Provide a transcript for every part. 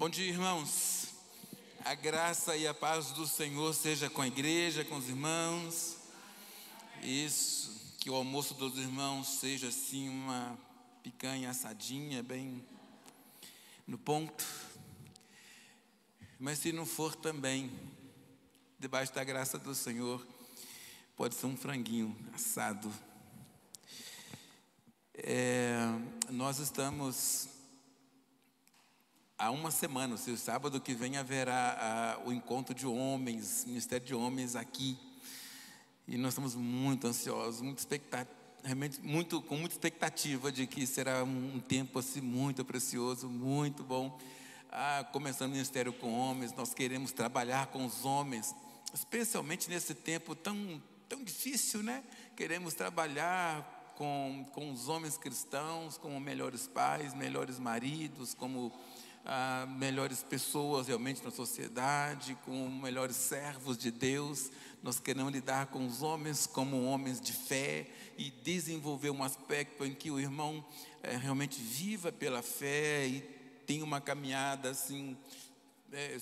Bom dia, irmãos. A graça e a paz do Senhor seja com a igreja, com os irmãos. Isso, que o almoço dos irmãos seja assim uma picanha assadinha, bem no ponto. Mas se não for também, debaixo da graça do Senhor, pode ser um franguinho assado. Nós estamos há uma semana, o sábado que vem haverá o encontro de homens, Ministério de Homens aqui. E nós estamos muito ansiosos, realmente com muita expectativa de que será um tempo assim muito precioso, muito bom. Começando o Ministério com Homens, nós queremos trabalhar com os homens, especialmente nesse tempo tão difícil, né? Queremos trabalhar com os homens cristãos, como melhores pais, melhores maridos, como melhores pessoas realmente na sociedade, como melhores servos de Deus. Nós queremos lidar com os homens como homens de fé e desenvolver um aspecto em que o irmão realmente viva pela fé e tenha uma caminhada assim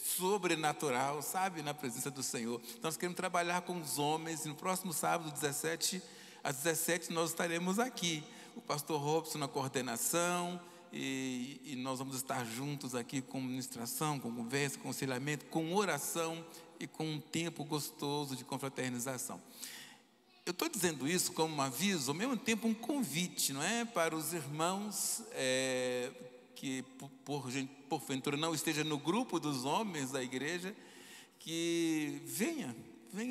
sobrenatural, sabe, na presença do Senhor. Então, nós queremos trabalhar com os homens e no próximo sábado, às 17 nós estaremos aqui, o pastor Robson na coordenação, e nós vamos estar juntos aqui com ministração, com conversa, com aconselhamento, com oração e com um tempo gostoso de confraternização. Eu estou dizendo isso como um aviso, ao mesmo tempo um convite, não é? Para os irmãos que porventura não esteja no grupo dos homens da igreja, que venha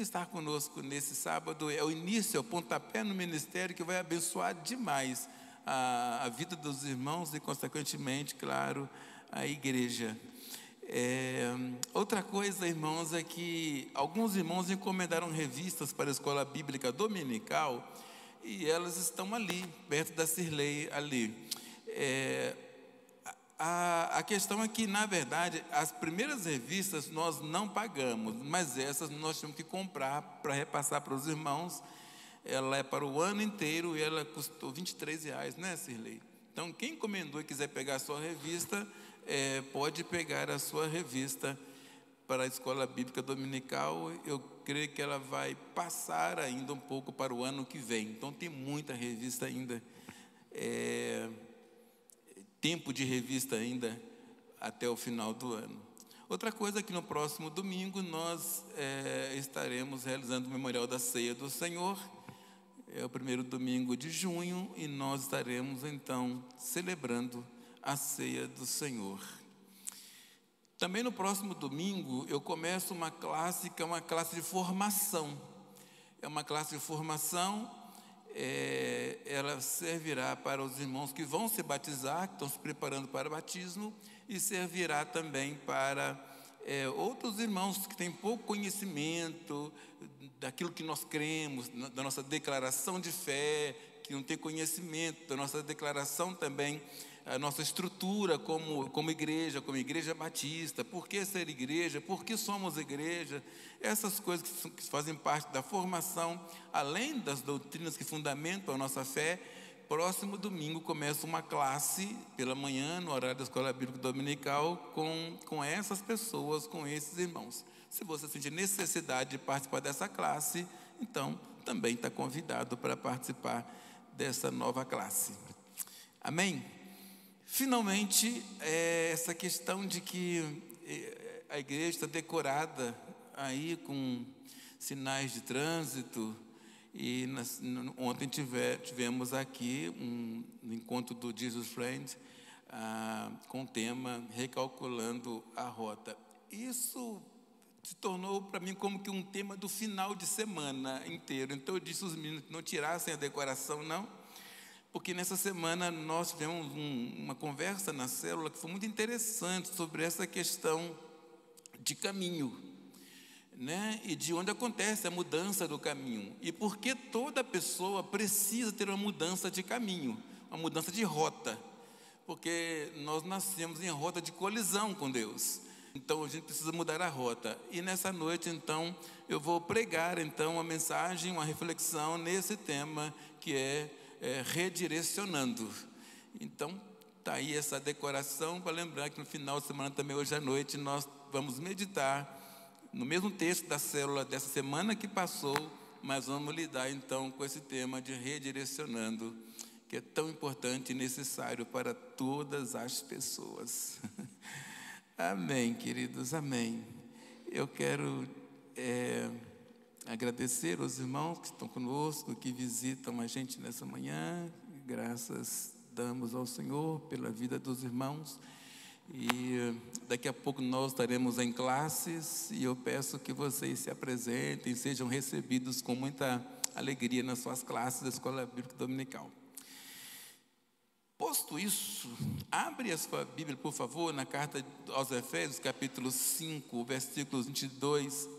estar conosco nesse sábado. É o início, é o pontapé no ministério que vai abençoar demais a vida dos irmãos e, consequentemente, claro, a igreja. Outra coisa, irmãos, é que alguns irmãos encomendaram revistas para a escola bíblica dominical e elas estão ali, perto da Cirlei, ali. A questão é que, na verdade, as primeiras revistas nós não pagamos, mas essas nós temos que comprar para repassar para os irmãos. Ela é para o ano inteiro e ela custou R$23, né, Cirlei? Então, quem encomendou e quiser pegar a sua revista, pode pegar a sua revista para a Escola Bíblica Dominical. Eu creio que ela vai passar ainda um pouco para o ano que vem. Então, tem muita revista ainda, tempo de revista ainda até o final do ano. Outra coisa é que no próximo domingo nós estaremos realizando o Memorial da Ceia do Senhor. É o primeiro domingo de junho e nós estaremos então celebrando a Ceia do Senhor. Também no próximo domingo eu começo uma classe que é uma classe de formação. É uma classe de formação, ela servirá para os irmãos que vão se batizar, que estão se preparando para o batismo, e servirá também para outros irmãos que têm pouco conhecimento daquilo que nós cremos, da nossa declaração de fé, que não tem conhecimento da nossa declaração também, a nossa estrutura como igreja batista. Por que ser igreja? Por que somos igreja? Essas coisas que fazem parte da formação, além das doutrinas que fundamentam a nossa fé. Próximo domingo começa uma classe pela manhã, no horário da Escola Bíblica Dominical, com essas pessoas, com esses irmãos. Se você sentir necessidade de participar dessa classe, então também está convidado para participar dessa nova classe. Amém? Finalmente, essa questão de que a igreja está decorada aí com sinais de trânsito. E ontem tivemos aqui um encontro do Jesus Friend com o tema Recalculando a Rota. Isso se tornou para mim como que um tema do final de semana inteiro. Então eu disse aos meninos que não tirassem a decoração, não, porque nessa semana nós tivemos uma conversa na célula que foi muito interessante sobre essa questão de caminho, né? E de onde acontece a mudança do caminho. E por que toda pessoa precisa ter uma mudança de caminho, uma mudança de rota? Porque nós nascemos em rota de colisão com Deus. Então a gente precisa mudar a rota. E nessa noite, então, eu vou pregar então uma mensagem, uma reflexão nesse tema que é redirecionando. Então, Está aí essa decoração para lembrar que no final de semana também, hoje à noite, nós vamos meditar no mesmo texto da célula dessa semana que passou, mas vamos lidar então com esse tema de redirecionando, que é tão importante e necessário para todas as pessoas. Amém, queridos, amém. Eu quero agradecer aos irmãos que estão conosco, que visitam a gente nessa manhã. Graças damos ao Senhor pela vida dos irmãos. E daqui a pouco nós estaremos em classes e eu peço que vocês se apresentem, sejam recebidos com muita alegria nas suas classes da Escola Bíblica Dominical. Posto isso, abre a sua Bíblia, por favor, na carta aos Efésios, capítulo 5, versículos 22.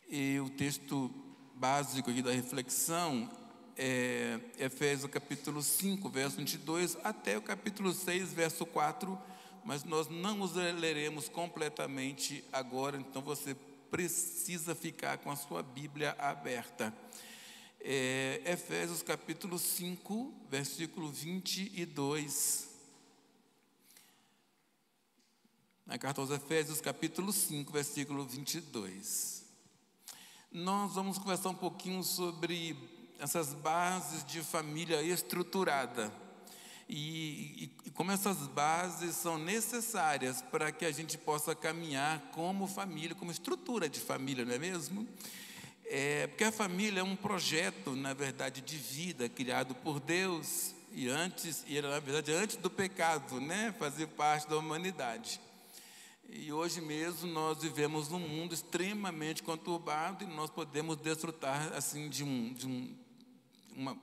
E o texto básico aqui da reflexão Efésios capítulo 5, verso 22, até o capítulo 6, verso 4, mas nós não os leremos completamente agora, então você precisa ficar com a sua Bíblia aberta. Efésios capítulo 5, versículo 22. Na carta aos Efésios, capítulo 5, versículo 22. Nós vamos conversar um pouquinho sobre essas bases de família estruturada e como essas bases são necessárias para que a gente possa caminhar como família, como estrutura de família, não é mesmo? Porque a família é um projeto, na verdade, de vida criado por Deus e era, na verdade, antes do pecado, né? Fazia parte da humanidade. E hoje mesmo nós vivemos num mundo extremamente conturbado e nós podemos desfrutar assim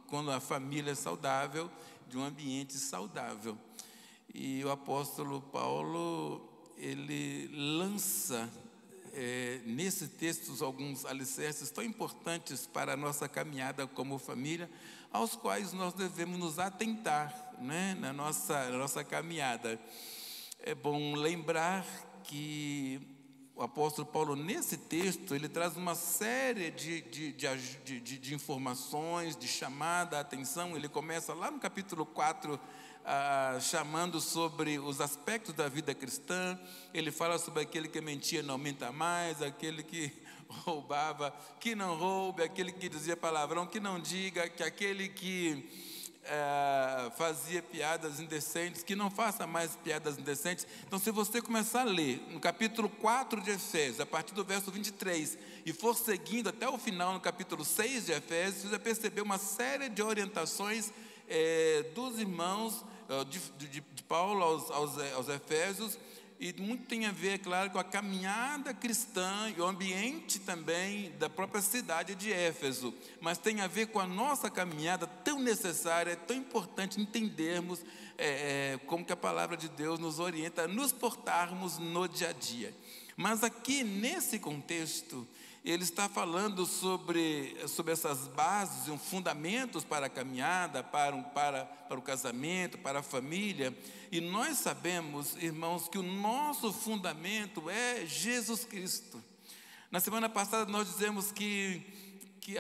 quando a família é saudável, de um ambiente saudável. E o apóstolo Paulo, ele lança nesse texto alguns alicerces tão importantes para a nossa caminhada como família, aos quais nós devemos nos atentar, né, na nossa caminhada. É bom lembrar que o apóstolo Paulo, nesse texto, ele traz uma série de informações, de chamada à atenção. Ele começa lá no capítulo 4, chamando sobre os aspectos da vida cristã. Ele fala sobre aquele que mentia não minta mais, aquele que roubava, que não roube, aquele que dizia palavrão, que não diga, que aquele que fazia piadas indecentes, que não faça mais piadas indecentes. Então, se você começar a ler no capítulo 4 de Efésios, a partir do verso 23, e for seguindo até o final, no capítulo 6 de Efésios, você vai perceber uma série de orientações dos irmãos, de Paulo aos Efésios, e muito tem a ver, claro, com a caminhada cristã e o ambiente também da própria cidade de Éfeso, mas tem a ver com a nossa caminhada tão necessária, tão importante entendermos como que a palavra de Deus nos orienta a nos portarmos no dia a dia. Mas aqui, nesse contexto, ele está falando sobre essas bases, fundamentos para a caminhada, para o casamento, para a família. E nós sabemos, irmãos, que o nosso fundamento é Jesus Cristo. Na semana passada nós dizemos que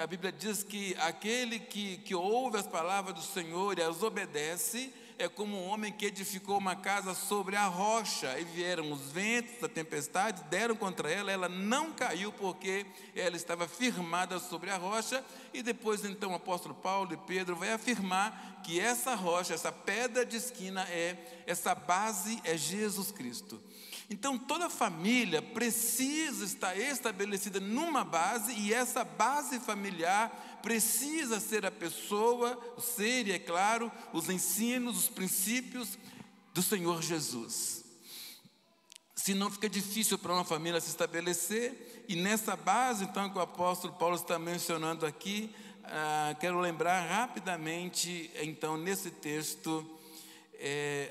a Bíblia diz que aquele que ouve as palavras do Senhor e as obedece é como um homem que edificou uma casa sobre a rocha, e vieram os ventos da tempestade, deram contra ela, ela não caiu porque ela estava firmada sobre a rocha. E depois então o apóstolo Paulo e Pedro vai afirmar que essa rocha, essa pedra de esquina, essa base é Jesus Cristo. Então toda família precisa estar estabelecida numa base, e essa base familiar precisa ser a pessoa, o ser, e é claro, os ensinos, os princípios do Senhor Jesus. Senão fica difícil para uma família se estabelecer. E nessa base, então, que o apóstolo Paulo está mencionando aqui, quero lembrar rapidamente, então, nesse texto,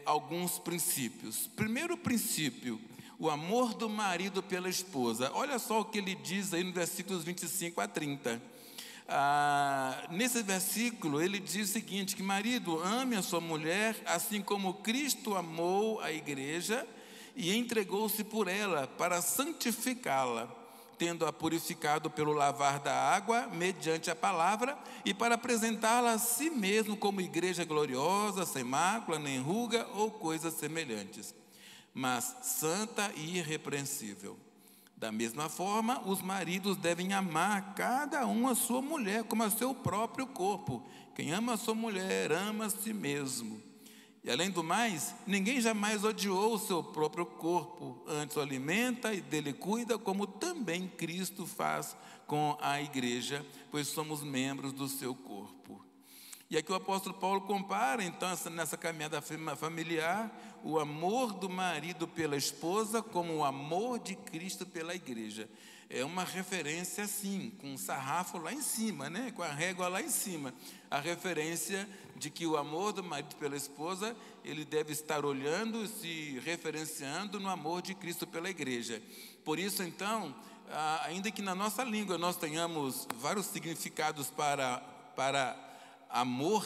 alguns princípios. Primeiro princípio, o amor do marido pela esposa. Olha só o que ele diz aí no versículos 25 a 30. Nesse versículo ele diz o seguinte: que marido, ame a sua mulher assim como Cristo amou a igreja e entregou-se por ela para santificá-la, tendo-a purificado pelo lavar da água, mediante a palavra, e para apresentá-la a si mesmo como igreja gloriosa, sem mácula, nem ruga ou coisas semelhantes, mas santa e irrepreensível. Da mesma forma, os maridos devem amar cada um a sua mulher como a seu próprio corpo. Quem ama a sua mulher, ama a si mesmo. E além do mais, ninguém jamais odiou o seu próprio corpo, antes o alimenta e dele cuida, como também Cristo faz com a igreja, pois somos membros do seu corpo. E aqui o apóstolo Paulo compara, então, nessa caminhada familiar, o amor do marido pela esposa como o amor de Cristo pela igreja. É uma referência assim, com um sarrafo lá em cima, né? Com a régua lá em cima. A referência de que o amor do marido pela esposa, ele deve estar olhando, se referenciando no amor de Cristo pela igreja. Por isso, então, ainda que na nossa língua nós tenhamos vários significados para amor,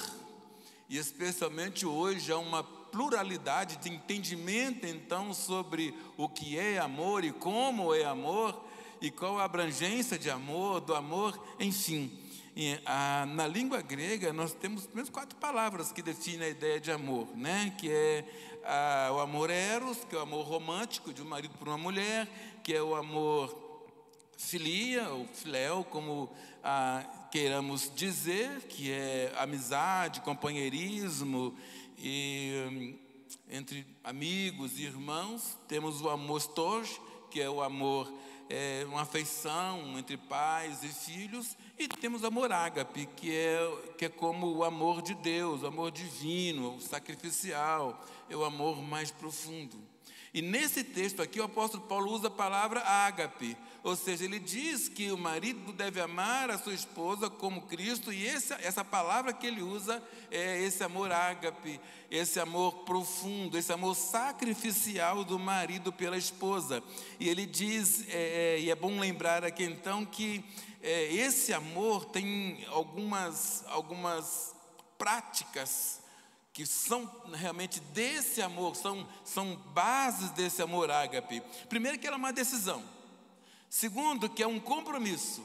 e especialmente hoje há uma pluralidade de entendimento, então, sobre o que é amor e como é amor, e qual a abrangência de amor, do amor, enfim. Na língua grega, nós temos pelo menos 4 palavras que definem a ideia de amor, né? Que é o amor eros, que é o amor romântico de um marido por uma mulher, que é o amor filia, ou filéu, como queiramos dizer, que é amizade, companheirismo, e entre amigos e irmãos. Temos o amor storge, que é o amor, uma afeição entre pais e filhos, e temos o amor ágape, que é como o amor de Deus, o amor divino, o sacrificial, é o amor mais profundo. E nesse texto aqui o apóstolo Paulo usa a palavra ágape, ou seja, ele diz que o marido deve amar a sua esposa como Cristo, e essa palavra que ele usa é esse amor ágape, esse amor profundo, esse amor sacrificial do marido pela esposa. E ele diz, e é bom lembrar aqui então que esse amor tem algumas práticas que são realmente desse amor, são bases desse amor ágape. Primeiro, que ela é uma decisão. Segundo, que é um compromisso.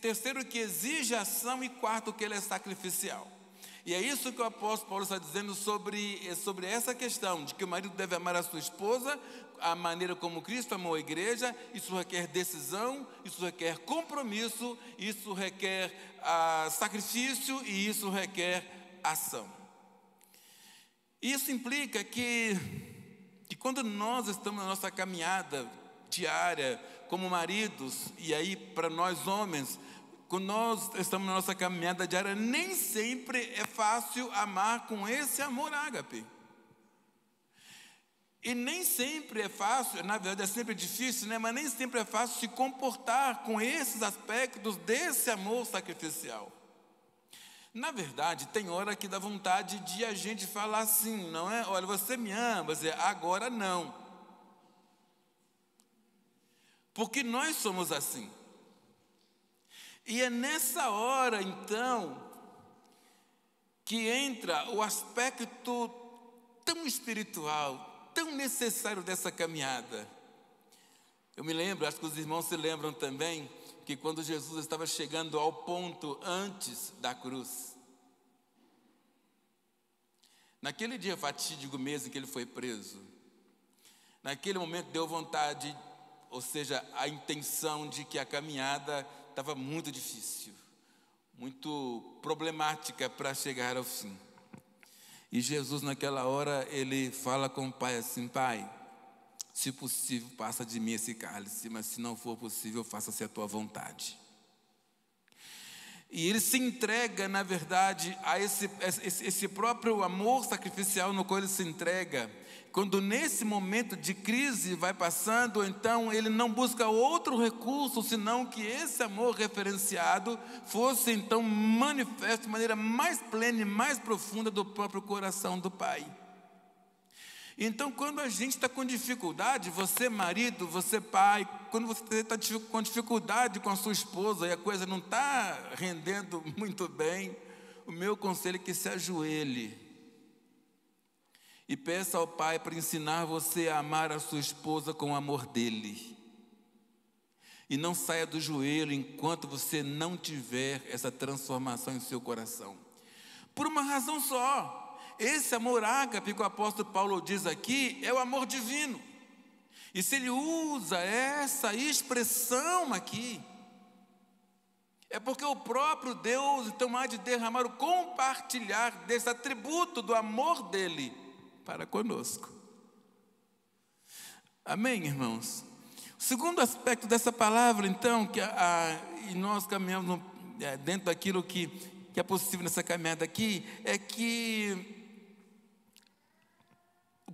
Terceiro, que exige ação. E quarto, que ele é sacrificial. E é isso que o apóstolo Paulo está dizendo sobre essa questão, de que o marido deve amar a sua esposa, a maneira como Cristo amou a igreja. Isso requer decisão, isso requer compromisso, isso requer sacrifício e isso requer ação. Isso implica que quando nós estamos na nossa caminhada diária como maridos, e aí para nós homens, quando nós estamos na nossa caminhada diária, nem sempre é fácil amar com esse amor ágape. E nem sempre é fácil, na verdade é sempre difícil, né? Mas nem sempre é fácil se comportar com esses aspectos desse amor sacrificial. Na verdade, tem hora que dá vontade de a gente falar assim, não é? Olha, você me ama, você, agora não. Porque nós somos assim. E é nessa hora, então, que entra o aspecto tão espiritual, tão necessário dessa caminhada. Eu me lembro, acho que os irmãos se lembram também, que quando Jesus estava chegando ao ponto antes da cruz, naquele dia fatídico mesmo que ele foi preso, naquele momento deu vontade, ou seja, a intenção de que a caminhada estava muito difícil, muito problemática para chegar ao fim. E Jesus naquela hora, ele fala com o Pai assim: Pai, se possível, passa de mim esse cálice, mas se não for possível, faça-se a tua vontade. E ele se entrega, na verdade, a esse próprio amor sacrificial no qual ele se entrega. Quando nesse momento de crise vai passando, então ele não busca outro recurso, senão que esse amor referenciado fosse então manifesto de maneira mais plena e mais profunda do próprio coração do Pai. Então, quando a gente está com dificuldade, você marido, você pai, quando você está com dificuldade com a sua esposa e a coisa não está rendendo muito bem, o meu conselho é que se ajoelhe e peça ao Pai para ensinar você a amar a sua esposa com o amor dele. E não saia do joelho enquanto você não tiver essa transformação em seu coração. Por uma razão só. Esse amor ágape que o apóstolo Paulo diz aqui é o amor divino. E se ele usa essa expressão aqui, é porque o próprio Deus então há de derramar o compartilhar desse atributo do amor dele para conosco. Amém, irmãos? O segundo aspecto dessa palavra, então, e nós caminhamos dentro daquilo que é possível nessa caminhada aqui, é que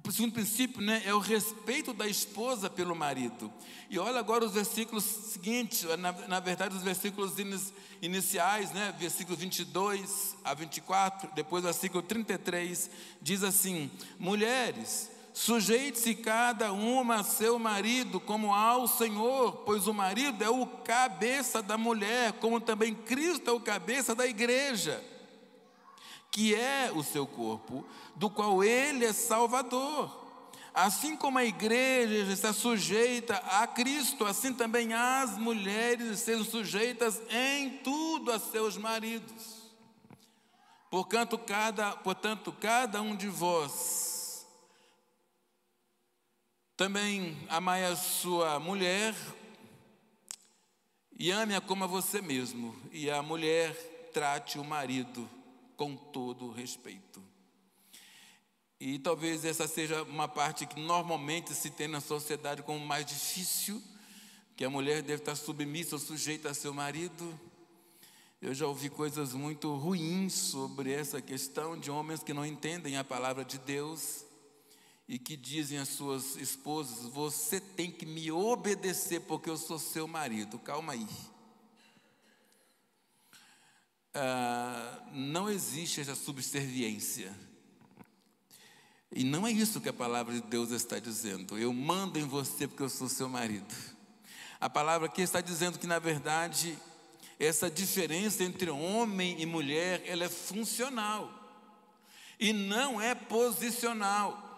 o segundo princípio, é o respeito da esposa pelo marido. E olha agora os versículos seguintes, na verdade os versículos iniciais, versículo 22 a 24, depois o versículo 33, diz assim: mulheres, sujeite-se cada uma a seu marido como ao Senhor, pois o marido é o cabeça da mulher, como também Cristo é o cabeça da igreja, que é o seu corpo, do qual ele é salvador. Assim como a igreja está sujeita a Cristo, assim também as mulheres sejam sujeitas em tudo a seus maridos. Portanto, cada um de vós também amai a sua mulher e ame-a como a você mesmo, e a mulher trate o marido com todo respeito. E talvez essa seja uma parte que normalmente se tem na sociedade como mais difícil, que a mulher deve estar submissa ou sujeita a seu marido. Eu já ouvi coisas muito ruins sobre essa questão de homens que não entendem a palavra de Deus e que dizem às suas esposas: você tem que me obedecer porque eu sou seu marido. Calma aí. Não existe essa subserviência. E não é isso que a palavra de Deus está dizendo. Eu mando em você porque eu sou seu marido. A palavra aqui está dizendo que, na verdade, essa diferença entre homem e mulher, ela é funcional e não é posicional.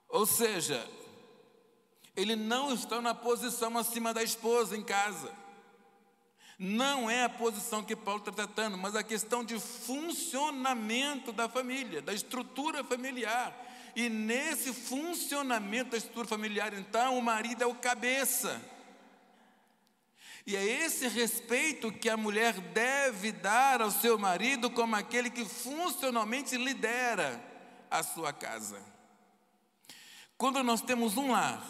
Ou seja, ele não está na posição acima da esposa em casa. Não é a posição que Paulo está tratando, mas a questão de funcionamento da família, da estrutura familiar. E nesse funcionamento da estrutura familiar, então, o marido é o cabeça. E é esse respeito que a mulher deve dar ao seu marido como aquele que funcionalmente lidera a sua casa. Quando nós temos um lar,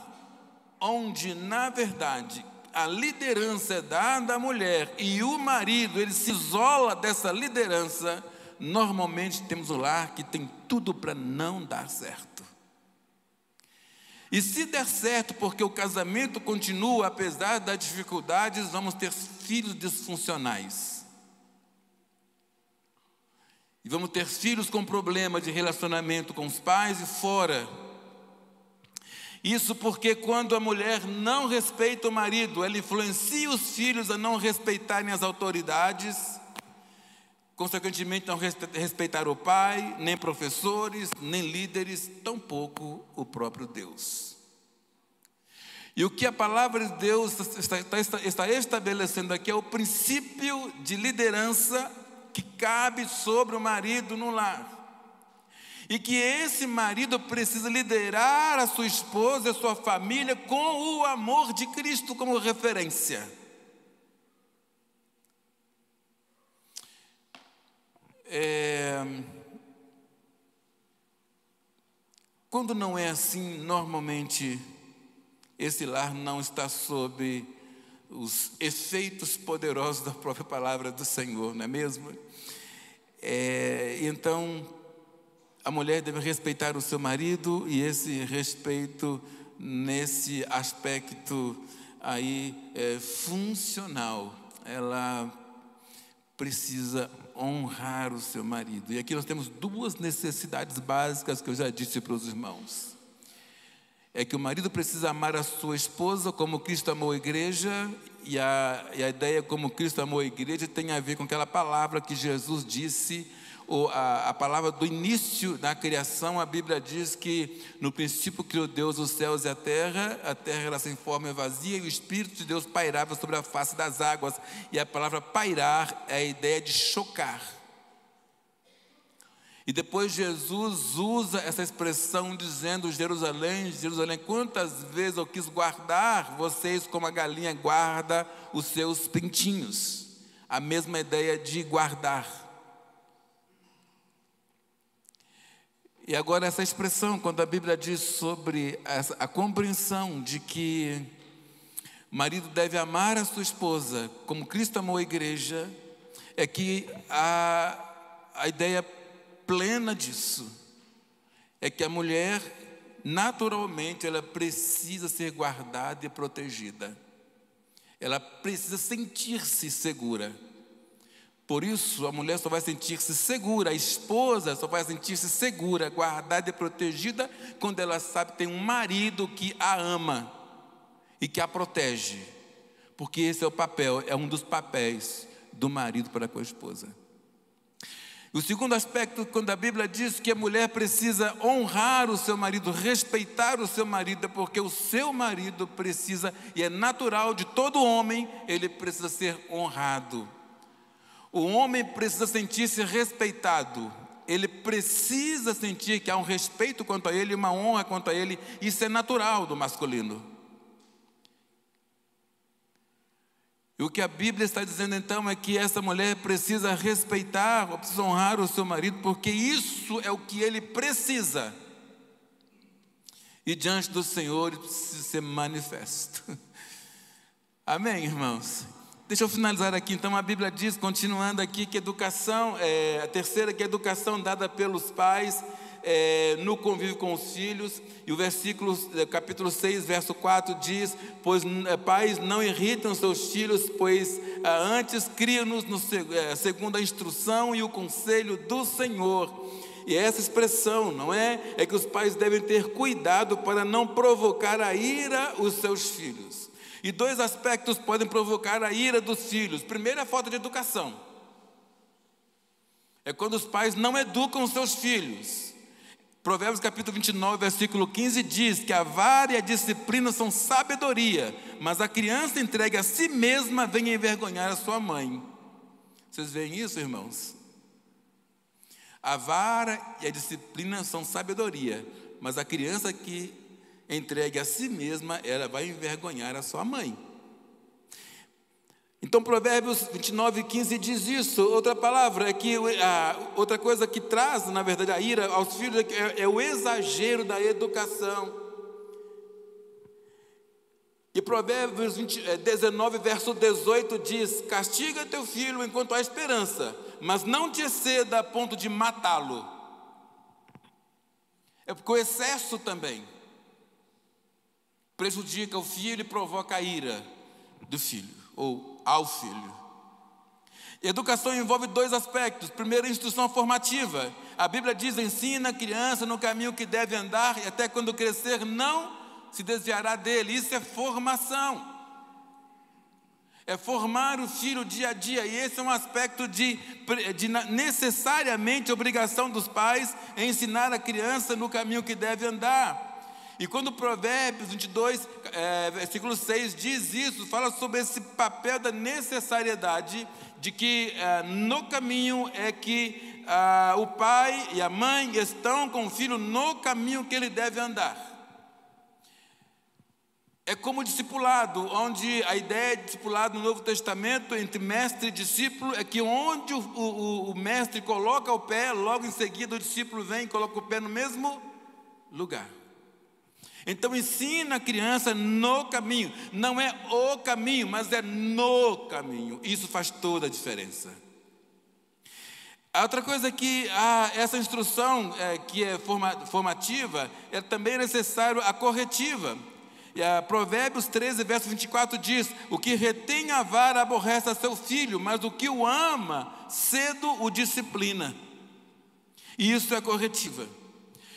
onde, na verdade, a liderança é dada à mulher e o marido, ele se isola dessa liderança, normalmente temos um lar que tem tudo para não dar certo. E se der certo, porque o casamento continua, apesar das dificuldades, vamos ter filhos disfuncionais. E vamos ter filhos com problema de relacionamento com os pais e fora. Isso porque quando a mulher não respeita o marido, ela influencia os filhos a não respeitarem as autoridades, consequentemente não respeitar o pai, nem professores, nem líderes, tampouco o próprio Deus. E o que a palavra de Deus está estabelecendo aqui é o princípio de liderança que cabe sobre o marido no lar. E que esse marido precisa liderar a sua esposa e a sua família com o amor de Cristo como referência. Quando não é assim, normalmente esse lar não está sob os efeitos poderosos da própria palavra do Senhor, não é mesmo? Então, a mulher deve respeitar o seu marido, e esse respeito nesse aspecto aí funcional, ela precisa honrar o seu marido. E aqui nós temos duas necessidades básicas que eu já disse para os irmãos. É que o marido precisa amar a sua esposa como Cristo amou a igreja, e a ideia como Cristo amou a igreja tem a ver com aquela palavra que Jesus disse, ou a palavra do início da criação. A Bíblia diz que no princípio criou Deus os céus e a terra era sem forma e vazia, e o Espírito de Deus pairava sobre a face das águas. E a palavra pairar é a ideia de chocar. E depois Jesus usa essa expressão dizendo: Jerusalém, Jerusalém, quantas vezes eu quis guardar vocês como a galinha guarda os seus pintinhos. A mesma ideia de guardar. E agora essa expressão, quando a Bíblia diz sobre a compreensão de que o marido deve amar a sua esposa como Cristo amou a igreja, é que a ideia plena disso é que a mulher, naturalmente, ela precisa ser guardada e protegida. Ela precisa sentir-se segura. Por isso, a mulher só vai sentir-se segura, a esposa só vai sentir-se segura, guardada e protegida, quando ela sabe que tem um marido que a ama e que a protege. Porque esse é o papel, é um dos papéis do marido para com a esposa. O segundo aspecto, quando a Bíblia diz que a mulher precisa honrar o seu marido, respeitar o seu marido, é porque o seu marido precisa, e é natural de todo homem, ele precisa ser honrado. O homem precisa sentir-se respeitado, ele precisa sentir que há um respeito quanto a ele, uma honra quanto a ele. Isso é natural do masculino. E o que a Bíblia está dizendo então é que essa mulher precisa respeitar, ou precisa honrar o seu marido, porque isso é o que ele precisa. E diante do Senhor ele precisa ser manifesto. Amém, irmãos? Deixa eu finalizar aqui. Então a Bíblia diz, continuando aqui, que educação, a terceira, que a educação dada pelos pais no convívio com os filhos. E o versículo, capítulo 6, verso 4 diz: pois pais não irritam seus filhos, pois antes criam-nos segundo a instrução e o conselho do Senhor. E essa expressão, não é que os pais devem ter cuidado para não provocar a ira os seus filhos. E dois aspectos podem provocar a ira dos filhos. Primeiro, a falta de educação. É quando os pais não educam os seus filhos. Provérbios capítulo 29, versículo 15 diz que a vara e a disciplina são sabedoria, mas a criança entregue a si mesma vem envergonhar a sua mãe. Vocês veem isso, irmãos? A vara e a disciplina são sabedoria, mas a criança que entregue a si mesma, ela vai envergonhar a sua mãe. Então Provérbios 29, 15 diz isso. Outra palavra é que outra coisa que traz, na verdade, a ira aos filhos é o exagero da educação. E Provérbios 19, verso 18 diz: castiga teu filho enquanto há esperança, mas não te exceda a ponto de matá-lo. É porque o excesso também prejudica o filho e provoca a ira do filho, ou ao filho. Educação envolve dois aspectos. Primeiro, a instrução formativa. A Bíblia diz: ensina a criança no caminho que deve andar, e até quando crescer não se desviará dele. Isso é formação. É formar o filho dia a dia. E esse é um aspecto de necessariamente obrigação dos pais, em ensinar a criança no caminho que deve andar. E quando Provérbios 22, versículo 6 diz isso, fala sobre esse papel da necessariedade de que no caminho é que o pai e a mãe estão com o filho no caminho que ele deve andar. É como o discipulado, onde a ideia de discipulado no Novo Testamento, entre mestre e discípulo, é que onde o mestre coloca o pé, logo em seguida o discípulo vem e coloca o pé no mesmo lugar. Então ensina a criança no caminho. Não é o caminho, mas é no caminho. Isso faz toda a diferença. A outra coisa é que essa instrução que é formativa, é também necessário a corretiva. E Provérbios 13, verso 24 diz: o que retém a vara aborrece a seu filho, mas o que o ama, cedo o disciplina. E isso é corretiva.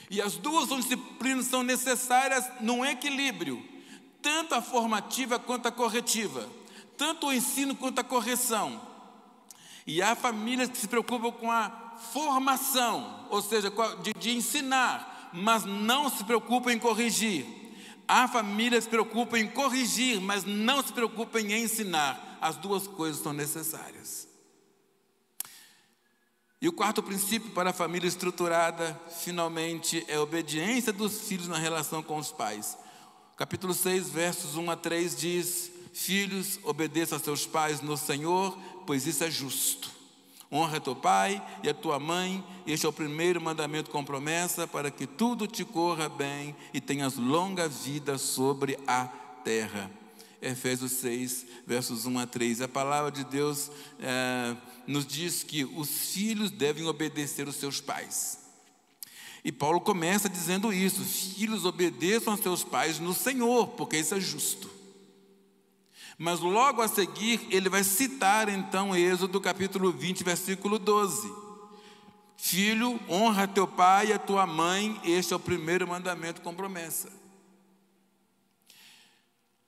E as duas disciplinas são necessárias num equilíbrio, tanto a formativa quanto a corretiva. tanto o ensino quanto a correção. E há famílias que se preocupam com a formação, ou seja, de ensinar, mas não se preocupam em corrigir. Há famílias que se preocupam em corrigir, mas não se preocupam em ensinar. As duas coisas são necessárias. E o quarto princípio para a família estruturada, finalmente, é a obediência dos filhos na relação com os pais. Capítulo 6, versos 1 a 3 diz: filhos, obedeça a seus pais no Senhor, pois isso é justo. Honra teu pai e a tua mãe, este é o primeiro mandamento com promessa, para que tudo te corra bem e tenhas longa vida sobre a terra. Efésios 6, versos 1 a 3. A palavra de Deus nos diz que os filhos devem obedecer os seus pais. E Paulo começa dizendo isso: filhos, obedeçam aos seus pais no Senhor, porque isso é justo. Mas logo a seguir, ele vai citar então Êxodo capítulo 20, versículo 12. Filho, honra teu pai e a tua mãe, este é o primeiro mandamento com promessa.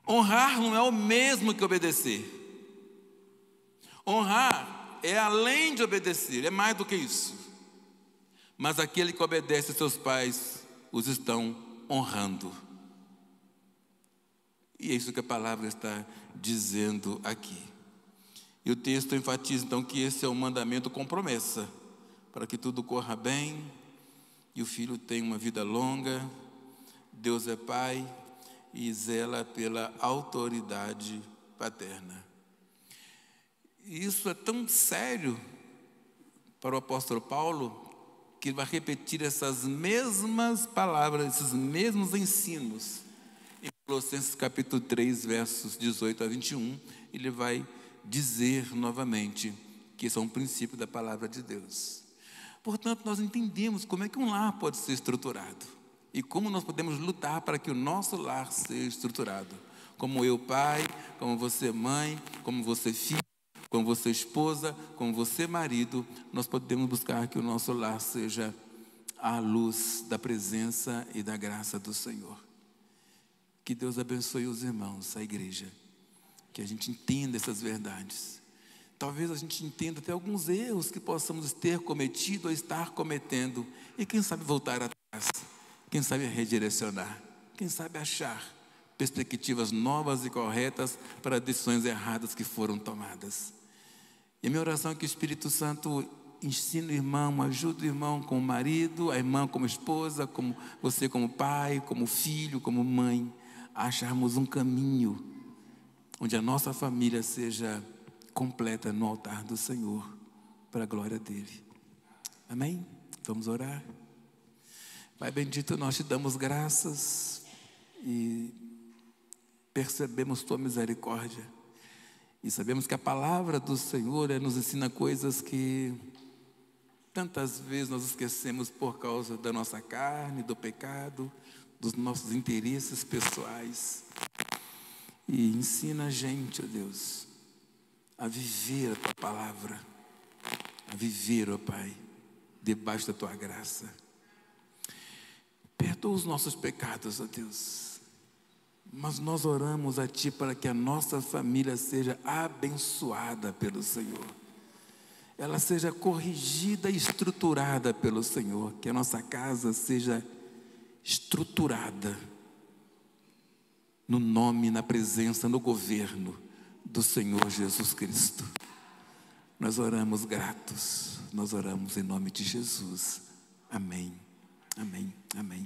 Honrar não é o mesmo que obedecer. Honrar é além de obedecer, é mais do que isso. Mas aquele que obedece a seus pais, os estão honrando. E é isso que a palavra está dizendo aqui. E o texto enfatiza então que esse é um mandamento com promessa, para que tudo corra bem e o filho tenha uma vida longa. Deus é pai e zela pela autoridade paterna. E isso é tão sério para o apóstolo Paulo, que ele vai repetir essas mesmas palavras, esses mesmos ensinos. Em Colossenses capítulo 3, versos 18 a 21, ele vai dizer novamente que esse é um princípio da palavra de Deus. Portanto, nós entendemos como é que um lar pode ser estruturado. E como nós podemos lutar para que o nosso lar seja estruturado. Como eu, pai, como você, mãe, como você, filho, como você, esposa, como você, marido, nós podemos buscar que o nosso lar seja à luz da presença e da graça do Senhor. Que Deus abençoe os irmãos, a igreja. Que a gente entenda essas verdades. Talvez a gente entenda até alguns erros que possamos ter cometido ou estar cometendo. E quem sabe voltar atrás. Quem sabe redirecionar, quem sabe achar perspectivas novas e corretas para decisões erradas que foram tomadas. E a minha oração é que o Espírito Santo ensine o irmão, ajude o irmão como marido, a irmã como esposa, como você como pai, como filho, como mãe, a acharmos um caminho onde a nossa família seja completa no altar do Senhor, para a glória dele. Amém? Vamos orar? Pai bendito, nós te damos graças e percebemos tua misericórdia. E sabemos que a palavra do Senhor nos ensina coisas que tantas vezes nós esquecemos por causa da nossa carne, do pecado, dos nossos interesses pessoais. E ensina a gente, ó Deus, a viver a tua palavra, a viver, ó Pai, debaixo da tua graça. Perdoa os nossos pecados, ó Deus. Mas nós oramos a Ti para que a nossa família seja abençoada pelo Senhor. Ela seja corrigida e estruturada pelo Senhor. Que a nossa casa seja estruturada no nome, na presença, no governo do Senhor Jesus Cristo. Nós oramos gratos. Nós oramos em nome de Jesus. Amém. Amém. Amém.